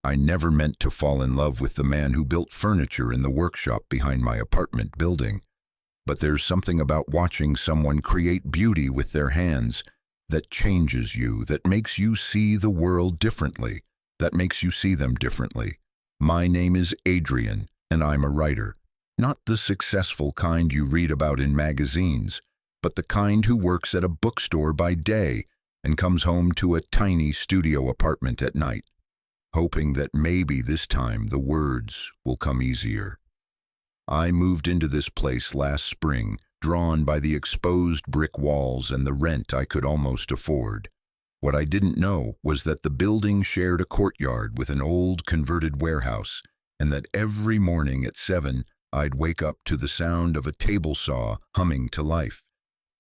I never meant to fall in love with the man who built furniture in the workshop behind my apartment building. But there's something about watching someone create beauty with their hands that changes you, that makes you see the world differently, that makes you see them differently. My name is Adrian, and I'm a writer. Not the successful kind you read about in magazines, but the kind who works at a bookstore by day and comes home to a tiny studio apartment at night, hoping that maybe this time the words will come easier. I moved into this place last spring, drawn by the exposed brick walls and the rent I could almost afford. What I didn't know was that the building shared a courtyard with an old converted warehouse, and that every morning at 7 I'd wake up to the sound of a table saw humming to life.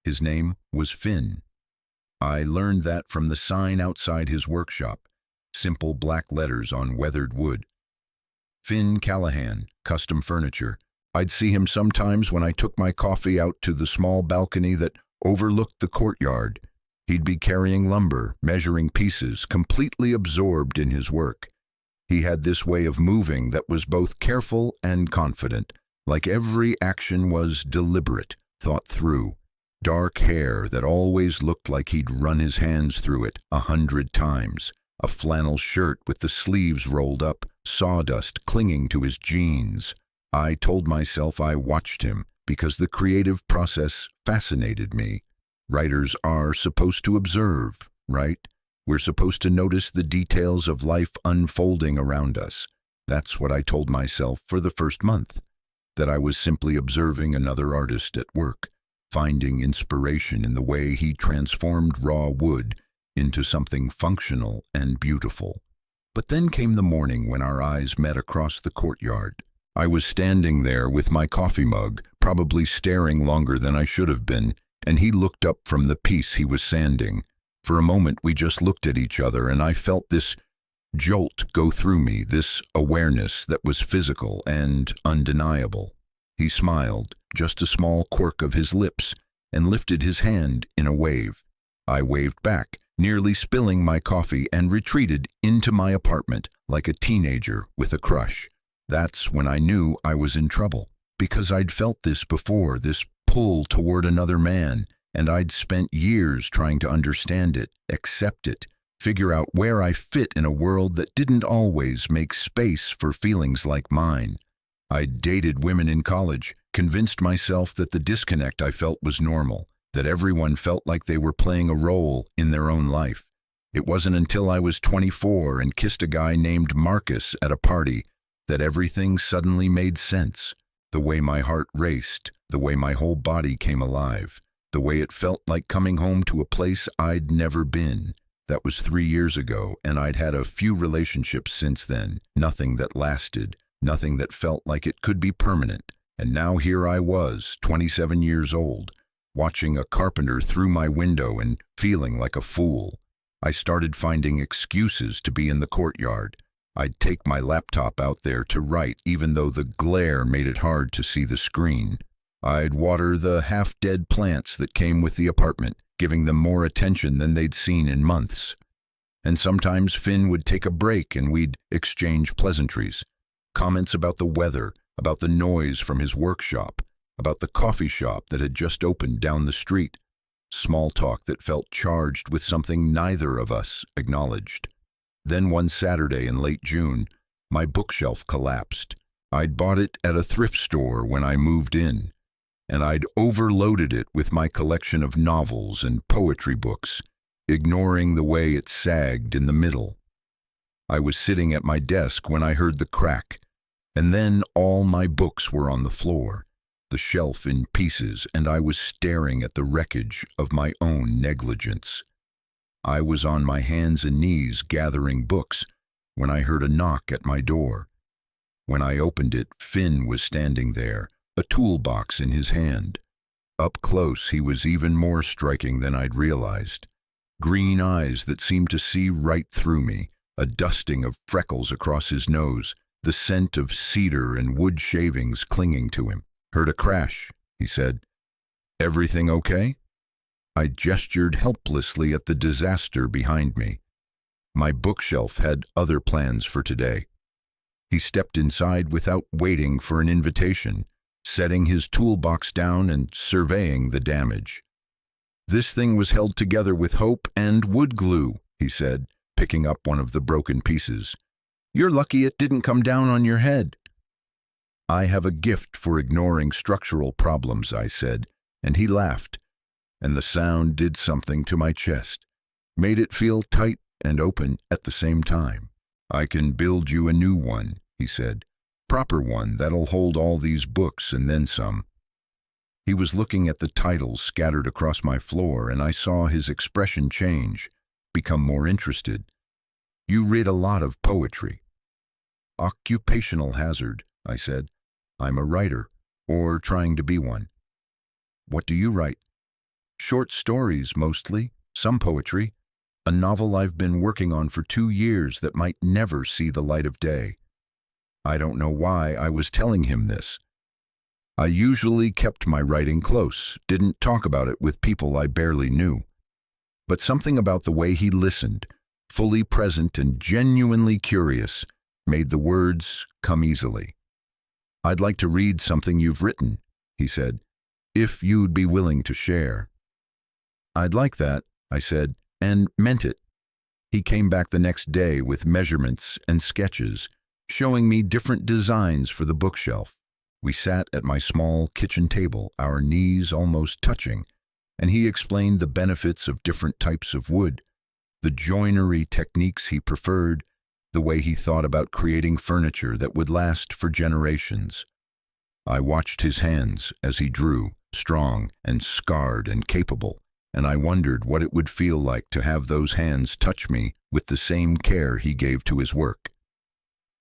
His name was Finn. I learned that from the sign outside his workshop, simple black letters on weathered wood. Finn Callahan, Custom Furniture. I'd see him sometimes when I took my coffee out to the small balcony that overlooked the courtyard. He'd be carrying lumber, measuring pieces, completely absorbed in his work. He had this way of moving that was both careful and confident, like every action was deliberate, thought through. Dark hair that always looked like he'd run his hands through it 100 times. A flannel shirt with the sleeves rolled up, sawdust clinging to his jeans. I told myself I watched him because the creative process fascinated me. Writers are supposed to observe, right? We're supposed to notice the details of life unfolding around us. That's what I told myself for the first month, that I was simply observing another artist at work, finding inspiration in the way he transformed raw wood into something functional and beautiful. But then came the morning when our eyes met across the courtyard. I was standing there with my coffee mug, probably staring longer than I should have been, and he looked up from the piece he was sanding. For a moment we just looked at each other, and I felt this jolt go through me, this awareness that was physical and undeniable. He smiled, just a small quirk of his lips, and lifted his hand in a wave. I waved back, nearly spilling my coffee, and retreated into my apartment like a teenager with a crush. That's when I knew I was in trouble, because I'd felt this before, this pull toward another man, and I'd spent years trying to understand it, accept it, figure out where I fit in a world that didn't always make space for feelings like mine. I'd dated women in college, convinced myself that the disconnect I felt was normal, that everyone felt like they were playing a role in their own life. It wasn't until I was 24 and kissed a guy named Marcus at a party that everything suddenly made sense. The way my heart raced, the way my whole body came alive, the way it felt like coming home to a place I'd never been. That was 3 years ago, and I'd had a few relationships since then, nothing that lasted, nothing that felt like it could be permanent. And now here I was, 27 years old, watching a carpenter through my window and feeling like a fool. I started finding excuses to be in the courtyard. I'd take my laptop out there to write, even though the glare made it hard to see the screen. I'd water the half-dead plants that came with the apartment, giving them more attention than they'd seen in months. And sometimes Finn would take a break and we'd exchange pleasantries. Comments about the weather, about the noise from his workshop, about the coffee shop that had just opened down the street. Small talk that felt charged with something neither of us acknowledged. Then one Saturday in late June, my bookshelf collapsed. I'd bought it at a thrift store when I moved in, and I'd overloaded it with my collection of novels and poetry books, ignoring the way it sagged in the middle. I was sitting at my desk when I heard the crack, and then all my books were on the floor, the shelf in pieces, and I was staring at the wreckage of my own negligence. I was on my hands and knees gathering books when I heard a knock at my door. When I opened it, Finn was standing there, a toolbox in his hand. Up close, he was even more striking than I'd realized. Green eyes that seemed to see right through me, a dusting of freckles across his nose, the scent of cedar and wood shavings clinging to him. "Heard a crash," he said. "Everything okay?" I gestured helplessly at the disaster behind me. My bookshelf had other plans for today. He stepped inside without waiting for an invitation, setting his toolbox down and surveying the damage. "This thing was held together with hope and wood glue," he said, picking up one of the broken pieces. "You're lucky it didn't come down on your head." "I have a gift for ignoring structural problems," I said, and he laughed, and the sound did something to my chest, made it feel tight and open at the same time. "I can build you a new one," he said, "proper one that'll hold all these books and then some." He was looking at the titles scattered across my floor, and I saw his expression change, become more interested. "You read a lot of poetry." "Occupational hazard," I said. "I'm a writer, or trying to be one." "What do you write?" "Short stories, mostly, some poetry. A novel I've been working on for 2 years that might never see the light of day." I don't know why I was telling him this. I usually kept my writing close, didn't talk about it with people I barely knew. But something about the way he listened, fully present and genuinely curious, made the words come easily. "I'd like to read something you've written," he said, "if you'd be willing to share." "I'd like that," I said, and meant it. He came back the next day with measurements and sketches, showing me different designs for the bookshelf. We sat at my small kitchen table, our knees almost touching, and he explained the benefits of different types of wood, the joinery techniques he preferred, the way he thought about creating furniture that would last for generations. I watched his hands as he drew, strong and scarred and capable, and I wondered what it would feel like to have those hands touch me with the same care he gave to his work.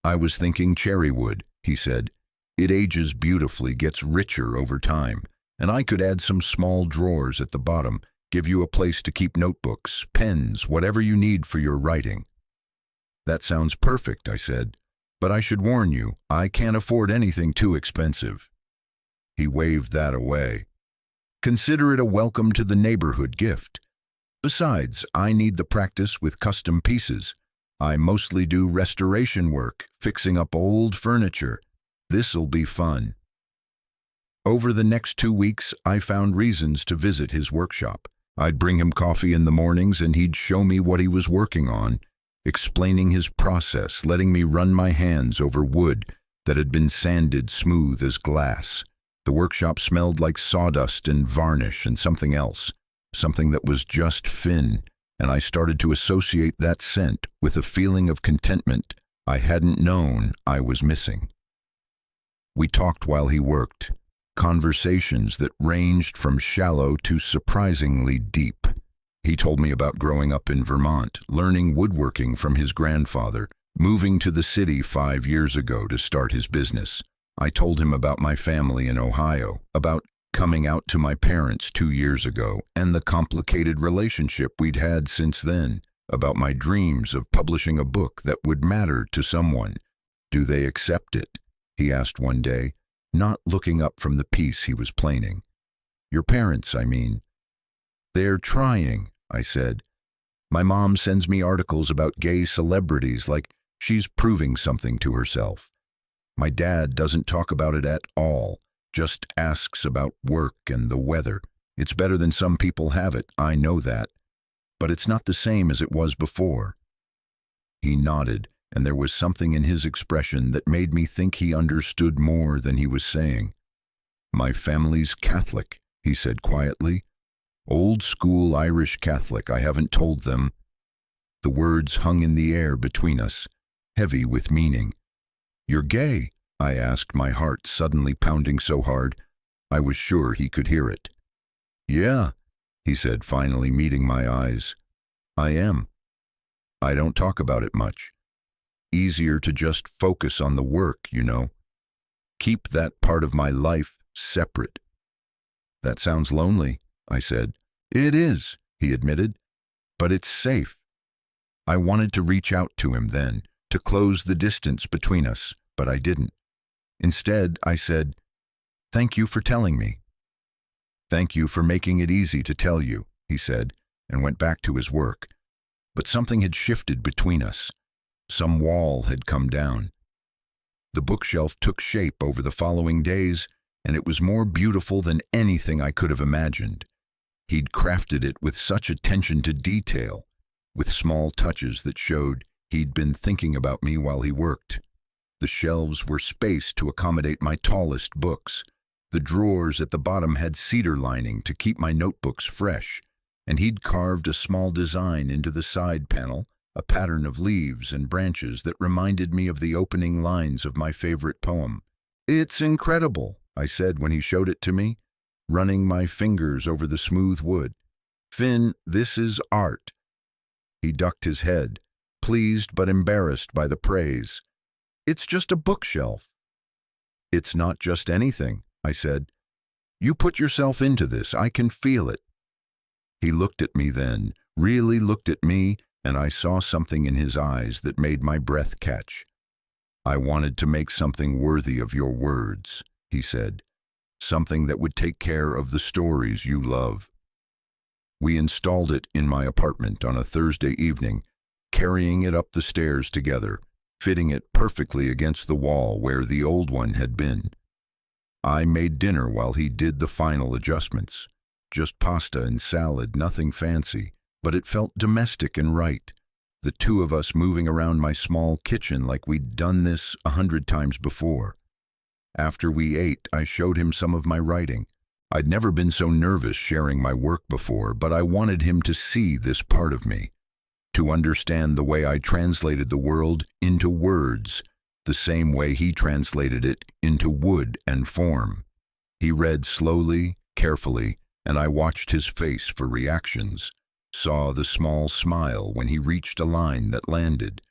"I was thinking cherry wood," he said. "It ages beautifully, gets richer over time, and I could add some small drawers at the bottom, give you a place to keep notebooks, pens, whatever you need for your writing." "That sounds perfect," I said, "but I should warn you, I can't afford anything too expensive." He waved that away. "Consider it a welcome to the neighborhood gift. Besides, I need the practice with custom pieces. I mostly do restoration work, fixing up old furniture. This'll be fun." Over the next 2 weeks, I found reasons to visit his workshop. I'd bring him coffee in the mornings and he'd show me what he was working on, explaining his process, letting me run my hands over wood that had been sanded smooth as glass. The workshop smelled like sawdust and varnish and something else, something that was just fin, and I started to associate that scent with a feeling of contentment I hadn't known I was missing. We talked while he worked, conversations that ranged from shallow to surprisingly deep. He told me about growing up in Vermont, learning woodworking from his grandfather, moving to the city 5 years ago to start his business. I told him about my family in Ohio, about coming out to my parents 2 years ago, and the complicated relationship we'd had since then, about my dreams of publishing a book that would matter to someone. "Do they accept it?" he asked one day, not looking up from the piece he was planing. "Your parents, I mean." "They're trying," I said. "My mom sends me articles about gay celebrities like she's proving something to herself. My dad doesn't talk about it at all, just asks about work and the weather. It's better than some people have it, I know that. But it's not the same as it was before." He nodded, and there was something in his expression that made me think he understood more than he was saying. "My family's Catholic," he said quietly. "Old school Irish Catholic, I haven't told them." The words hung in the air between us, heavy with meaning. "You're gay?" I asked, my heart suddenly pounding so hard I was sure he could hear it. "Yeah," he said, finally meeting my eyes. "I am. I don't talk about it much. Easier to just focus on the work, you know. Keep that part of my life separate." "That sounds lonely," I said. "It is," he admitted, "but it's safe." I wanted to reach out to him then, to close the distance between us, but I didn't. Instead, I said, "Thank you for telling me." "Thank you for making it easy to tell you," he said, and went back to his work. but something had shifted between us. Some wall had come down. The bookshelf took shape over the following days, and it was more beautiful than anything I could have imagined. He'd crafted it with such attention to detail, with small touches that showed he'd been thinking about me while he worked. The shelves were spaced to accommodate my tallest books. The drawers at the bottom had cedar lining to keep my notebooks fresh, and he'd carved a small design into the side panel, a pattern of leaves and branches that reminded me of the opening lines of my favorite poem. "It's incredible," I said when he showed it to me, running my fingers over the smooth wood. "Finn, this is art." He ducked his head, pleased but embarrassed by the praise. "It's just a bookshelf." "It's not just anything," I said. "You put yourself into this. I can feel it." He looked at me then, really looked at me, and I saw something in his eyes that made my breath catch. "I wanted to make something worthy of your words," he said. "Something that would take care of the stories you love." We installed it in my apartment on a Thursday evening, carrying it up the stairs together, fitting it perfectly against the wall where the old one had been. I made dinner while he did the final adjustments. Just pasta and salad, nothing fancy, but it felt domestic and right. The two of us moving around my small kitchen like we'd done this 100 times before. After we ate, I showed him some of my writing. I'd never been so nervous sharing my work before, but I wanted him to see this part of me, to understand the way I translated the world into words, the same way he translated it into wood and form. He read slowly, carefully, and I watched his face for reactions, saw the small smile when he reached a line that landed,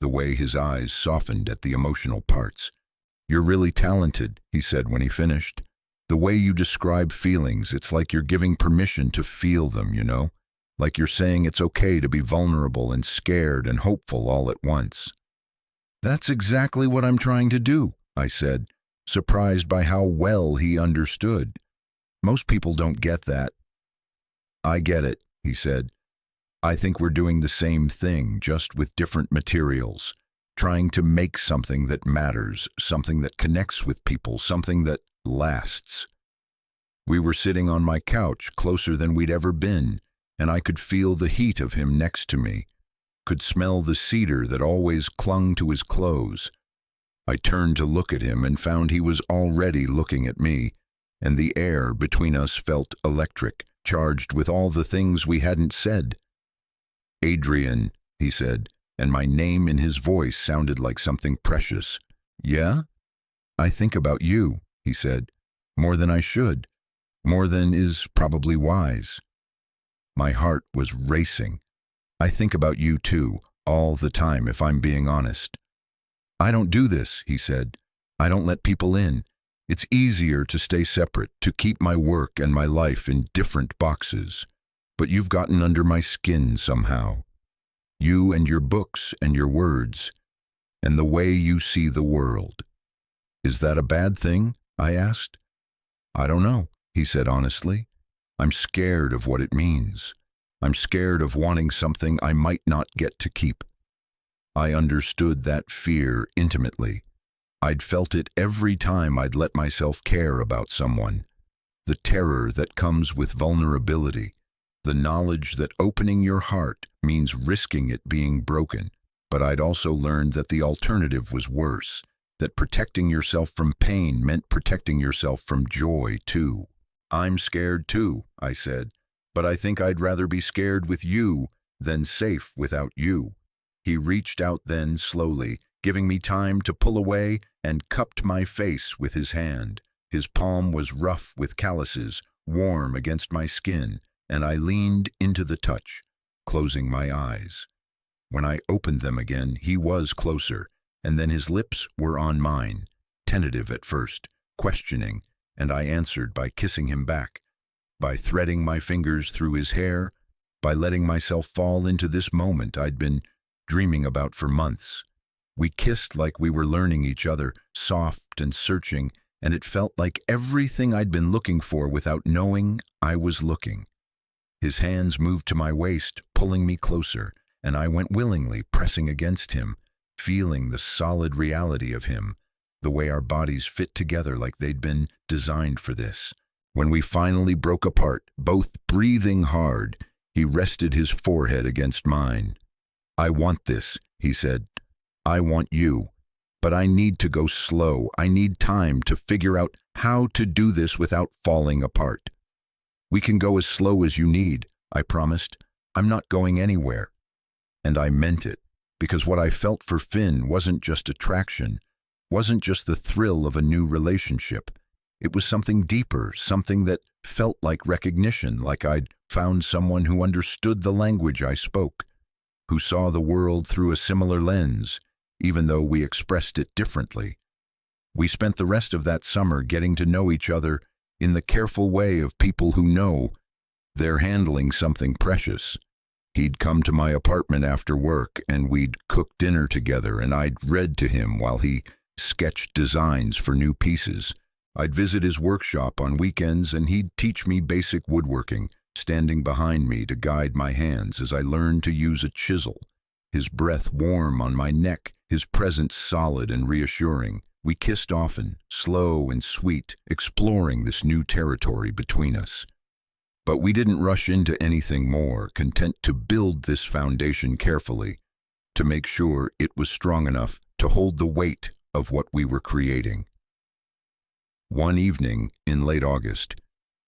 the way his eyes softened at the emotional parts. "You're really talented," he said when he finished. "The way you describe feelings, it's like you're giving permission to feel them, you know? Like you're saying it's okay to be vulnerable and scared and hopeful all at once." "That's exactly what I'm trying to do," I said, surprised by how well he understood. "Most people don't get that." "I get it," he said. "I think we're doing the same thing, just with different materials, trying to make something that matters, something that connects with people, something that lasts." We were sitting on my couch, closer than we'd ever been, and I could feel the heat of him next to me, could smell the cedar that always clung to his clothes. I turned to look at him and found he was already looking at me, and the air between us felt electric, charged with all the things we hadn't said. "Adrian," he said, and my name in his voice sounded like something precious. "Yeah? I think about you," he said, "more than I should, more than is probably wise." My heart was racing. "I think about you too, all the time, if I'm being honest." "I don't do this," he said. "I don't let people in. It's easier to stay separate, to keep my work and my life in different boxes. But you've gotten under my skin somehow. You and your books and your words, and the way you see the world." "Is that a bad thing?" I asked. "I don't know," he said honestly. "I'm scared of what it means. I'm scared of wanting something I might not get to keep." I understood that fear intimately. I'd felt it every time I'd let myself care about someone. The terror that comes with vulnerability, the knowledge that opening your heart means risking it being broken. But I'd also learned that the alternative was worse, that protecting yourself from pain meant protecting yourself from joy too. "I'm scared too," I said, "but I think I'd rather be scared with you than safe without you." He reached out then slowly, giving me time to pull away, and cupped my face with his hand. His palm was rough with calluses, warm against my skin, and I leaned into the touch, closing my eyes. When I opened them again, he was closer, and then his lips were on mine, tentative at first, questioning, and I answered by kissing him back, by threading my fingers through his hair, by letting myself fall into this moment I'd been dreaming about for months. We kissed like we were learning each other, soft and searching, and it felt like everything I'd been looking for without knowing I was looking. His hands moved to my waist, pulling me closer, and I went willingly, pressing against him, feeling the solid reality of him, the way our bodies fit together like they'd been designed for this. When we finally broke apart, both breathing hard, he rested his forehead against mine. "I want this," he said. "I want you. But I need to go slow. I need time to figure out how to do this without falling apart." "We can go as slow as you need," I promised. "I'm not going anywhere." And I meant it, because what I felt for Finn wasn't just attraction, wasn't just the thrill of a new relationship. It was something deeper, something that felt like recognition, like I'd found someone who understood the language I spoke, who saw the world through a similar lens, even though we expressed it differently. We spent the rest of that summer getting to know each other in the careful way of people who know they're handling something precious. He'd come to my apartment after work, and we'd cook dinner together, and I'd read to him while he sketched designs for new pieces. I'd visit his workshop on weekends, and he'd teach me basic woodworking, standing behind me to guide my hands as I learned to use a chisel. His breath warm on my neck, his presence solid and reassuring. We kissed often, slow and sweet, exploring this new territory between us. But we didn't rush into anything more, content to build this foundation carefully, to make sure it was strong enough to hold the weight of what we were creating. One evening in late August,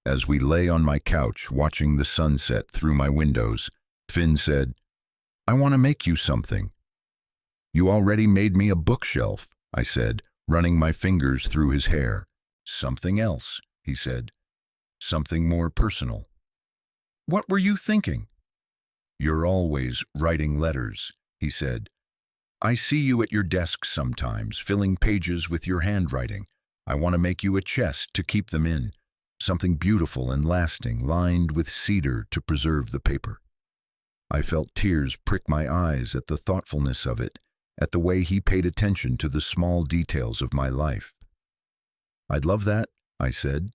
as we lay on my couch watching the sunset through my windows, Finn said, "I want to make you something." "You already made me a bookshelf," I said, running my fingers through his hair. "Something else," he said. "Something more personal." "What were you thinking?" "You're always writing letters," he said. "I see you at your desk sometimes, filling pages with your handwriting. I want to make you a chest to keep them in, something beautiful and lasting, lined with cedar to preserve the paper." I felt tears prick my eyes at the thoughtfulness of it, at the way he paid attention to the small details of my life. "I'd love that," I said.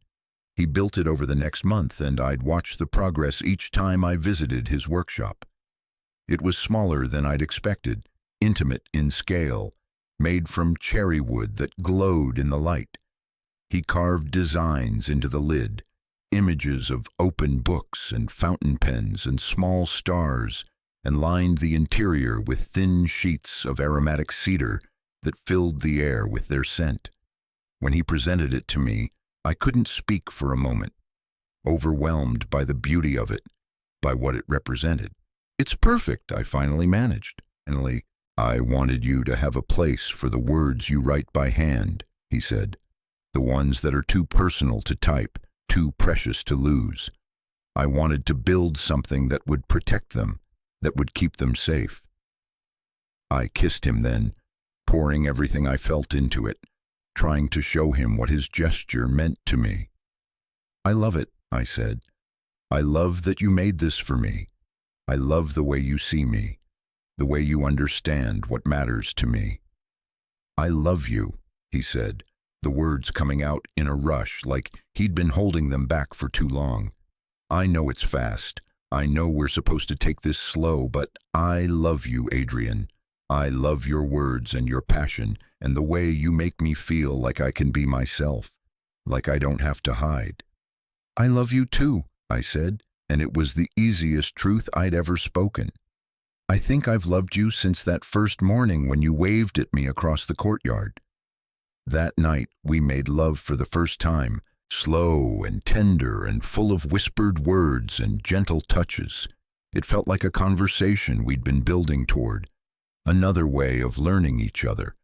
He built it over the next month, and I'd watch the progress each time I visited his workshop. It was smaller than I'd expected, intimate in scale, made from cherry wood that glowed in the light. He carved designs into the lid, images of open books and fountain pens and small stars, and lined the interior with thin sheets of aromatic cedar that filled the air with their scent. When he presented it to me, I couldn't speak for a moment, overwhelmed by the beauty of it, by what it represented. "It's perfect," I finally managed. Finally, "I wanted you to have a place for the words you write by hand," he said. "The ones that are too personal to type, too precious to lose. I wanted to build something that would protect them, that would keep them safe." I kissed him then, pouring everything I felt into it, trying to show him what his gesture meant to me. "I love it," I said. "I love that you made this for me. I love the way you see me, the way you understand what matters to me." "I love you," he said, the words coming out in a rush like he'd been holding them back for too long. "I know it's fast. I know we're supposed to take this slow, but I love you, Adrian. I love your words and your passion and the way you make me feel like I can be myself, like I don't have to hide." "I love you too," I said, and it was the easiest truth I'd ever spoken. "I think I've loved you since that first morning when you waved at me across the courtyard." That night, we made love for the first time, slow and tender and full of whispered words and gentle touches. It felt like a conversation we'd been building toward, another way of learning each other,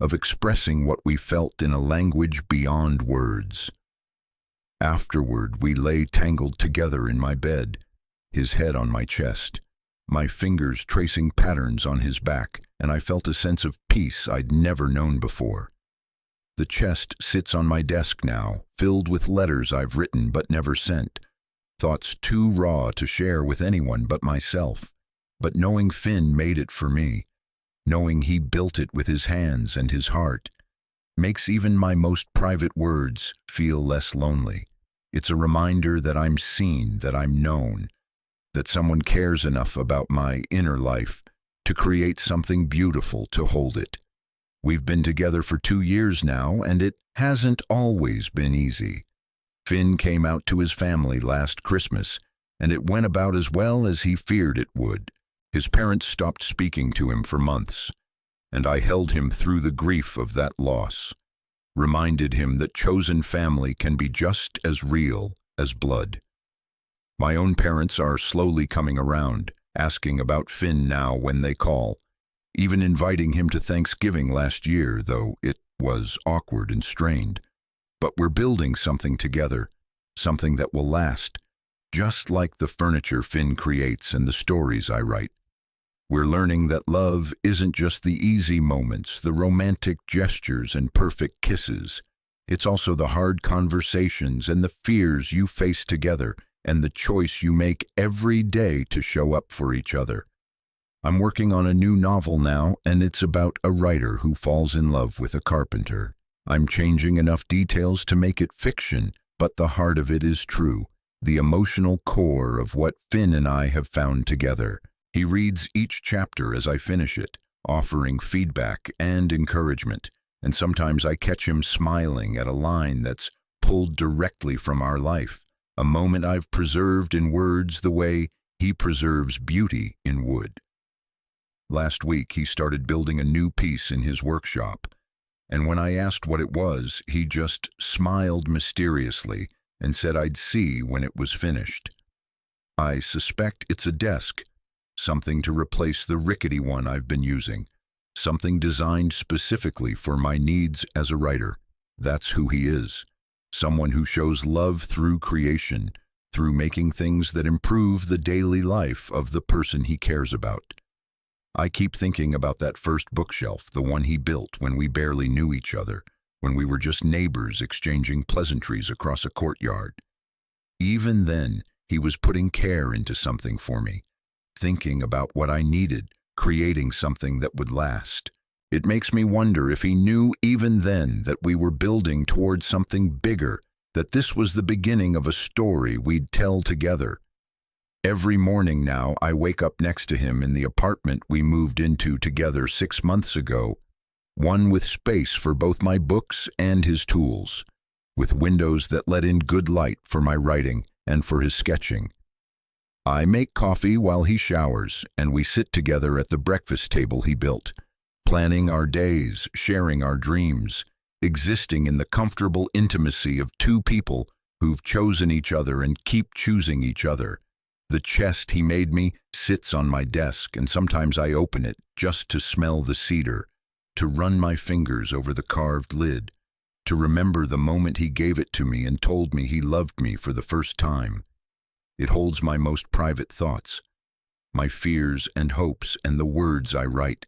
of expressing what we felt in a language beyond words. Afterward, we lay tangled together in my bed, his head on my chest, my fingers tracing patterns on his back, and I felt a sense of peace I'd never known before. The chest sits on my desk now, filled with letters I've written but never sent, thoughts too raw to share with anyone but myself. But knowing Finn made it for me, knowing he built it with his hands and his heart, makes even my most private words feel less lonely. It's a reminder that I'm seen, that I'm known, that someone cares enough about my inner life to create something beautiful to hold it. We've been together for 2 years now, and it hasn't always been easy. Finn came out to his family last Christmas, and it went about as well as he feared it would. His parents stopped speaking to him for months, and I held him through the grief of that loss, reminded him that chosen family can be just as real as blood. My own parents are slowly coming around, asking about Finn now when they call, even inviting him to Thanksgiving last year, though it was awkward and strained. But we're building something together, something that will last, just like the furniture Finn creates and the stories I write. We're learning that love isn't just the easy moments, the romantic gestures and perfect kisses. It's also the hard conversations and the fears you face together and the choice you make every day to show up for each other. I'm working on a new novel now, and it's about a writer who falls in love with a carpenter. I'm changing enough details to make it fiction, but the heart of it is true, the emotional core of what Finn and I have found together. He reads each chapter as I finish it, offering feedback and encouragement, and sometimes I catch him smiling at a line that's pulled directly from our life, a moment I've preserved in words the way he preserves beauty in wood. Last week, he started building a new piece in his workshop, and when I asked what it was, he just smiled mysteriously and said I'd see when it was finished. I suspect it's a desk, something to replace the rickety one I've been using, something designed specifically for my needs as a writer. That's who he is, someone who shows love through creation, through making things that improve the daily life of the person he cares about. I keep thinking about that first bookshelf, the one he built when we barely knew each other, when we were just neighbors exchanging pleasantries across a courtyard. Even then, he was putting care into something for me, thinking about what I needed, creating something that would last. It makes me wonder if he knew even then that we were building towards something bigger, that this was the beginning of a story we'd tell together. Every morning now, I wake up next to him in the apartment we moved into together 6 months ago, one with space for both my books and his tools, with windows that let in good light for my writing and for his sketching. I make coffee while he showers, and we sit together at the breakfast table he built, planning our days, sharing our dreams, existing in the comfortable intimacy of two people who've chosen each other and keep choosing each other. The chest he made me sits on my desk, and sometimes I open it just to smell the cedar, to run my fingers over the carved lid, to remember the moment he gave it to me and told me he loved me for the first time. It holds my most private thoughts, my fears and hopes and the words I write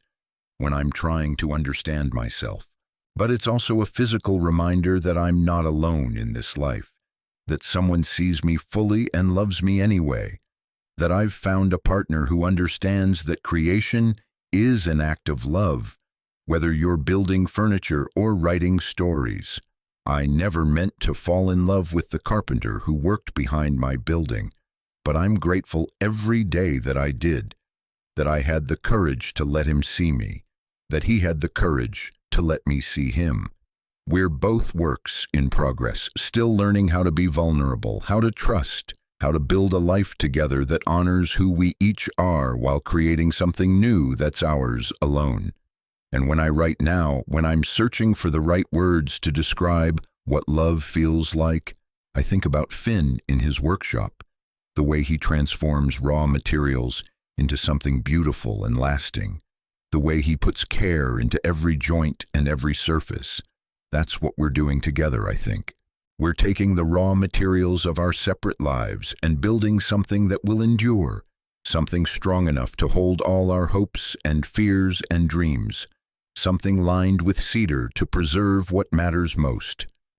when I'm trying to understand myself. But it's also a physical reminder that I'm not alone in this life, that someone sees me fully and loves me anyway, that I've found a partner who understands that creation is an act of love, whether you're building furniture or writing stories. I never meant to fall in love with the carpenter who worked behind my building, but I'm grateful every day that I did, that I had the courage to let him see me, that he had the courage to let me see him. We're both works in progress, still learning how to be vulnerable, how to trust, how to build a life together that honors who we each are while creating something new that's ours alone. And when I write now, when I'm searching for the right words to describe what love feels like, I think about Finn in his workshop, the way he transforms raw materials into something beautiful and lasting, the way he puts care into every joint and every surface. That's what we're doing together, I think. We're taking the raw materials of our separate lives and building something that will endure, something strong enough to hold all our hopes and fears and dreams, something lined with cedar to preserve what matters most.